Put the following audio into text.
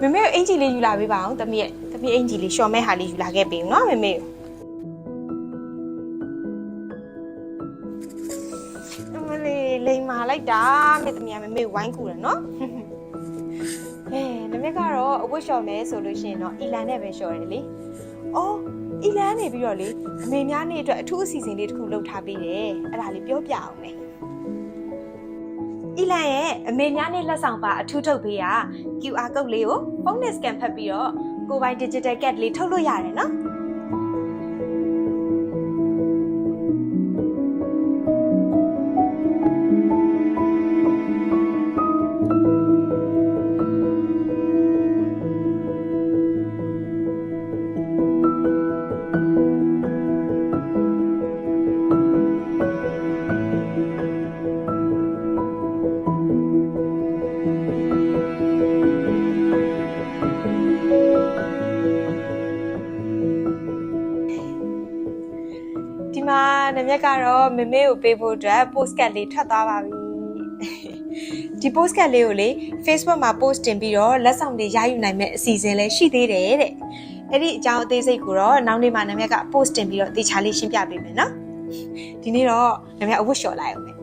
妹妹အင်ဂျီလေးယူလာပေးပါအောင်တမီးအင်ဂျီလေးရှော်မဲဟာလေးယူလာခဲ့ပေးဦးနော်မေမေအမလေးလိန်မာလိုက်တာမေတမီးကမေမေဝိုင်းကူတယ်နော်နမေကတော့အဝတ်လျှော်မဲဆိုလို့ရှိရင်တော့အီလန်နဲ့ပဲလျှော်တယ်လေအော်အီလန်နေပြီးတော့လေအမေများနေအတွက်အထူးအစီအစဉ်လေးတစ်ခုလုပ်ထားပေးတယ်အဲ့ဒါလေးပြောပြအောင်မယ်အီလန်ရဲ့အမေများနေလက်ဆောင်ပါအထူးထုတ်ပေးတာ QR code လေးကိုဖုန်းနဲ့ scan ဖတ်ပြီးတော့ကိုယ်ပိုင် digital card လေးထုတ်လို့ရတယ်နော်ဒီမှာနမြက်ကတော့မေမေကိုပေးဖို့အတွက် postcard လေးထွက်သွားပါပြီဒီ postcard လေးကိုလေ Facebook မှာ post တင်ပြီးတော့လက်ဆောင်တွေရယူနိုင်မဲ့အစီအစဉ်လည်းရှိသေးတယ်တဲ့အဲ့ဒီအကြောင်းအသေးစိတ်ကိုတော့နောက်နေ့မှနမြက်က post တင်ပြီးတော့တေချာလေးရှင်းပြပေးမယ်နော်ဒီနေ့တော့နမြက်အဝတ်လျှော်လိုက်အောင်မယ်